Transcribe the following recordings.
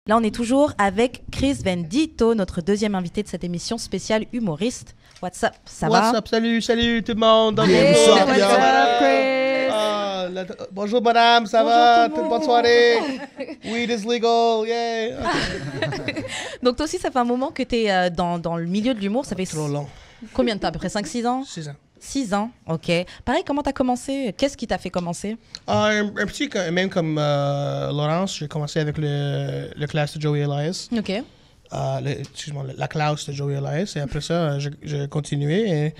Là, on est toujours avec Chris Vendito, notre deuxième invité de cette émission spéciale humoriste. What's up? Ça va? What's up? Salut tout le monde. Hey, Bonjour. what's up, Chris? Bonjour, madame. Ça Bonjour va? tout le monde. Bonne soirée. Weed is legal. Yeah. Donc, toi aussi, ça fait un moment que tu es dans le milieu de l'humour. Ça fait Trop long. combien de temps? À peu près 5-6 ans? 6 ans. 6 ans, ok. Pareil, comment tu as commencé? Qu'est-ce qui t'a fait commencer? Un petit, même comme Laurence, j'ai commencé avec le classe de Joey Elias. Ok. Excuse-moi, la classe de Joey Elias. Et après ça, j'ai continué. Et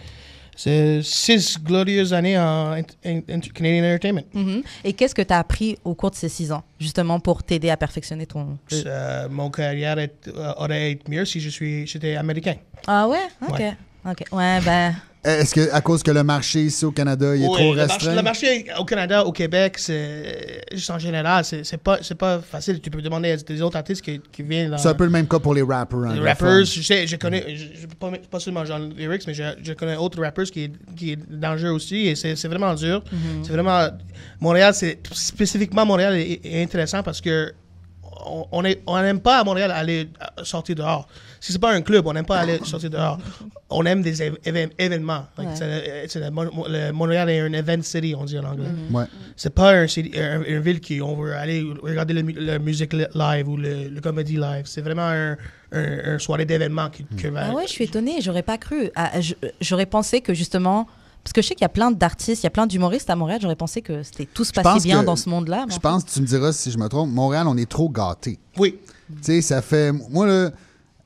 c'est 6 glorieuses années en Canadian Entertainment. Mhm. Et qu'est-ce que tu as appris au cours de ces 6 ans, justement, pour t'aider à perfectionner ton... Mon carrière aurait été mieux si j'étais américain. Ah ouais? Ok. Ouais. Ok. Ouais, ben... Est-ce que à cause que le marché ici au Canada il est trop restreint? Le marché au Canada, au Québec, c'est juste en général, c'est pas facile. Tu peux demander à des autres artistes qui viennent. C'est un peu le même cas pour les rappers. Les rappers, je connais, pas seulement John Lyrics, mais je connais d'autres rappers qui est dangereux aussi, et c'est vraiment dur. C'est vraiment Montréal, spécifiquement Montréal est intéressant parce que on n'aime pas à Montréal aller sortir dehors. Si c'est pas un club, on n'aime pas aller sortir dehors. On aime des événements. Like, Ouais. Montréal est un event city, on dit en anglais. Ouais. C'est pas une ville qui on veut aller regarder la musique live ou le comédie live. C'est vraiment un soirée d'événements Ah ouais, je suis étonnée, j'aurais pas cru. J'aurais pensé que justement... Parce que je sais qu'il y a plein d'artistes, il y a plein d'humoristes à Montréal, j'aurais pensé que tout se passait bien dans ce monde-là. Je pense, tu me diras si je me trompe, Montréal, on est trop gâtés. Oui. Tu sais, ça fait... Moi, là,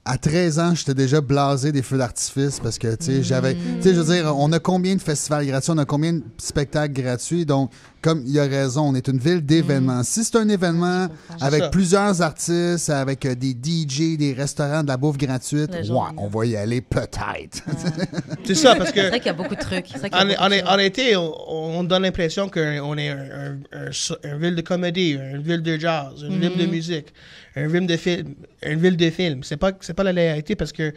à 13 ans, j'étais déjà blasé des feux d'artifice parce que, tu sais, j'avais... Tu sais, je veux dire, on a combien de festivals gratuits, on a combien de spectacles gratuits, donc, comme il a raison, on est une ville d'événements. Si c'est un événement avec plusieurs artistes, avec des DJ, des restaurants, de la bouffe gratuite, on va y aller peut-être. C'est ça, parce que... C'est vrai qu'il y a beaucoup de trucs. En été, on donne l'impression qu'on est une ville de comédie, une ville de jazz, une ville de musique, une ville de film. C'est pas la réalité parce que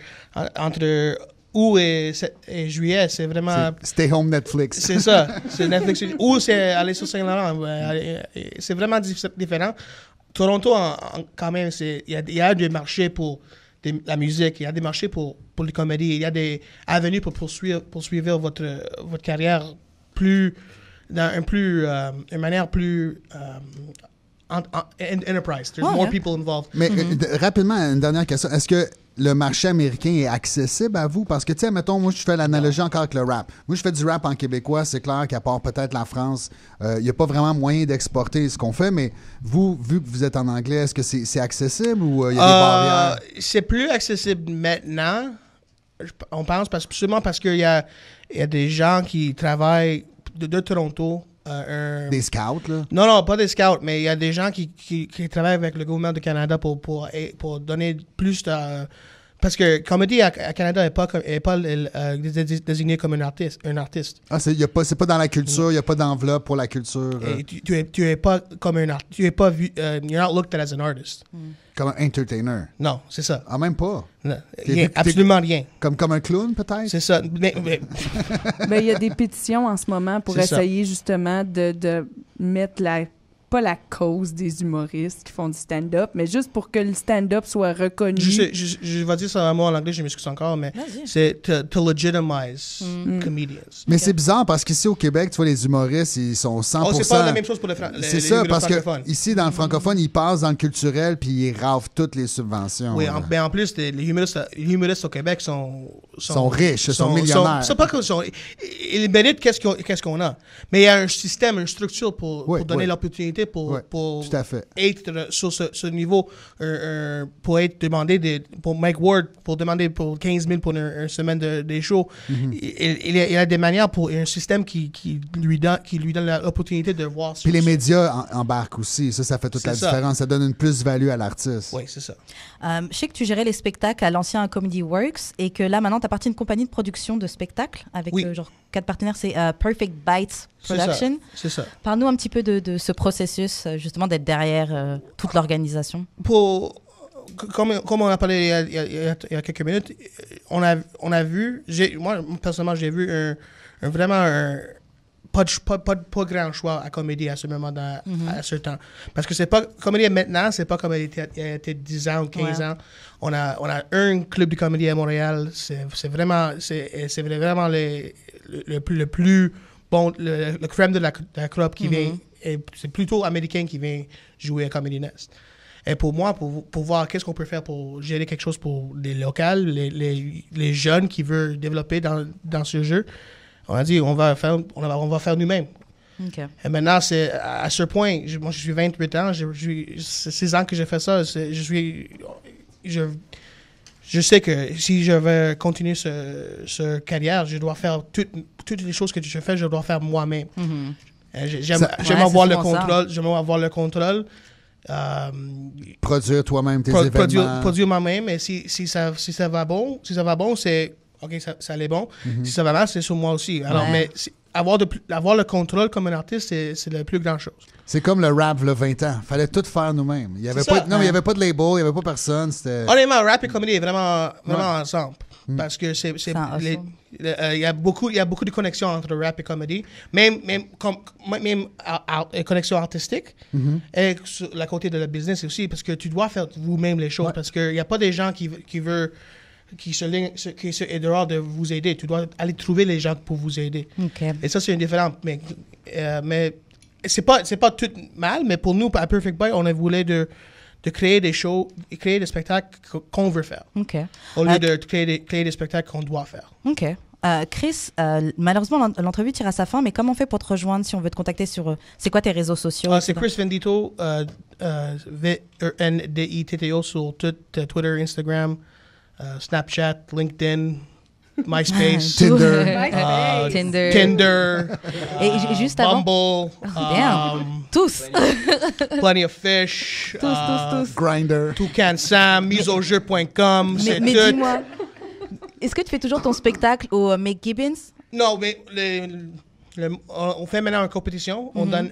entre août et juillet, c'est vraiment... Stay home Netflix. C'est ça, c'est Netflix. Ou c'est aller sur Saint-Laurent. C'est vraiment différent. Toronto, quand même, il y a des marchés pour la musique, il y a des marchés pour les comédies, il y a des avenues pour poursuivre votre carrière dans une manière plus enterprise. There's more people involved. Mais rapidement, une dernière question. Est-ce que le marché américain est accessible à vous? Parce que, tu sais, mettons, moi, je fais l'analogie encore avec le rap. Moi, je fais du rap en québécois. C'est clair qu'à part peut-être la France, il n'y a pas vraiment moyen d'exporter ce qu'on fait. Mais vous, vu que vous êtes en anglais, est-ce que c'est accessible ou il y a des barrières? C'est plus accessible maintenant. On pense seulement parce qu'il y a des gens qui travaillent de Toronto. Des scouts, là? Non, pas des scouts, mais il y a des gens qui travaillent avec le gouvernement du Canada pour donner plus de... Parce que Comédie à Canada n'est pas désigné comme un artiste. Ah, c'est pas dans la culture, il n'y a pas d'enveloppe pour la culture. Et tu es pas comme un artiste. Tu es pas vu... you're not looked at as an artist. Comme un entertainer. Non, c'est ça. Ah, même pas? Non, absolument rien. Comme un clown, peut-être? C'est ça. Ben, il y a des pétitions en ce moment pour essayer justement de mettre pas la cause des humoristes qui font du stand-up, mais juste pour que le stand-up soit reconnu. Je vais dire ça un mot en anglais, je m'excuse encore, mais c'est to legitimize comedians. Mais c'est bizarre parce qu'ici au Québec, tu vois, les humoristes, ils sont 100%... c'est pas la même chose pour C'est ça, parce que ici, dans le francophone, ils passent dans le culturel puis ils ravent toutes les subventions. Oui, mais en plus, les humoristes au Québec sont riches, sont millionnaires. C'est pas que ils méritent qu'est-ce qu'on a. Mais il y a un système, une structure pour donner l'opportunité pour tout à fait. être sur ce niveau, pour être demandé, pour Mike Ward, pour demander pour 15 000 pour une semaine des shows. Il y a des manières pour un système qui lui donne l'opportunité de voir. Puis les médias embarquent aussi. Ça fait toute la différence. Ça donne une plus-value à l'artiste. Oui, c'est ça. Je sais que tu gérais les spectacles à l'ancien Comedy Works et que là, maintenant, tu appartiens à une compagnie de production de spectacles avec genre 4 partenaires. C'est Perfect Bites Production. C'est ça. Parle-nous un petit peu de ce processus, justement, d'être derrière toute l'organisation. Comme on a parlé il y a quelques minutes, on a vu, moi personnellement, j'ai vu vraiment pas grand choix à comédie à ce moment, à ce temps. Parce que c'est pas, comédie maintenant, c'est pas comme elle était 10 ans ou 15 ans. On a un club de comédie à Montréal. C'est vraiment le plus bon, le crème de la crop qui vient. Et c'est plutôt américain qui vient jouer à Comedy Nest. Et pour moi, pour voir qu'est-ce qu'on peut faire pour gérer quelque chose pour les locales, les jeunes qui veulent développer dans ce jeu, on a dit on va faire nous-mêmes. Okay. Et maintenant, c'est à ce point, moi je suis 28 ans, c'est 6 ans que j'ai fait ça. Je sais que si je veux continuer ce carrière, je dois faire toutes les choses que je fais, je dois faire moi-même. J'aime avoir le contrôle. J'aime avoir le contrôle. Produire toi-même tes événements. Produire moi-même, et si ça va bon, c'est OK, ça allait bon. Si ça va mal, c'est sur moi aussi. Alors, mais avoir le contrôle comme un artiste, c'est la plus grande chose. C'est comme le rap, le 20 ans. Fallait tout faire nous-mêmes. Il n'y avait pas de label, il n'y avait pas personne. Honnêtement, rap et comédie est vraiment ensemble. Parce que il y a beaucoup de connexions entre rap et comédie, même connexions artistiques, et sur la côté de la business aussi, parce que tu dois faire vous-même les choses, parce qu'il n'y a pas des gens qui est dehors de vous aider. Tu dois aller trouver les gens pour vous aider. Okay. Et ça, c'est une différence. Mais c'est pas tout mal, mais pour nous, à Perfect Bite, on a voulu de créer des shows, créer des spectacles qu'on veut faire. Okay. Au lieu de créer des spectacles qu'on doit faire. OK. Chris, malheureusement, l'entrevue tire à sa fin, mais comment on fait pour te rejoindre si on veut te contacter sur... c'est quoi tes réseaux sociaux? C'est Chris Venditto, VENDITTO sur Twitter, Instagram, Snapchat, LinkedIn, MySpace, Tinder. Et juste avant... Bumble, tous. Plenty of Fish, tous. Grindr, Toucansam, miseaujeu.com. Mais dis-moi, est-ce que tu fais toujours ton spectacle au McGibbons? Non, mais on fait maintenant une compétition. On donne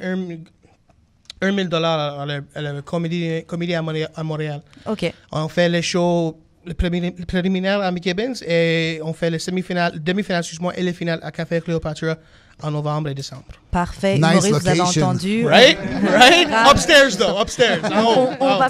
$1,000 à la comédie à Montréal. OK. On fait les shows le préliminaire à McGibbons et on fait les demi-finales, et les finales à Café Cléopatra en novembre et décembre. Parfait. Nice Maurice, vous avez location. entendu. Right? Upstairs, though. Upstairs. On va...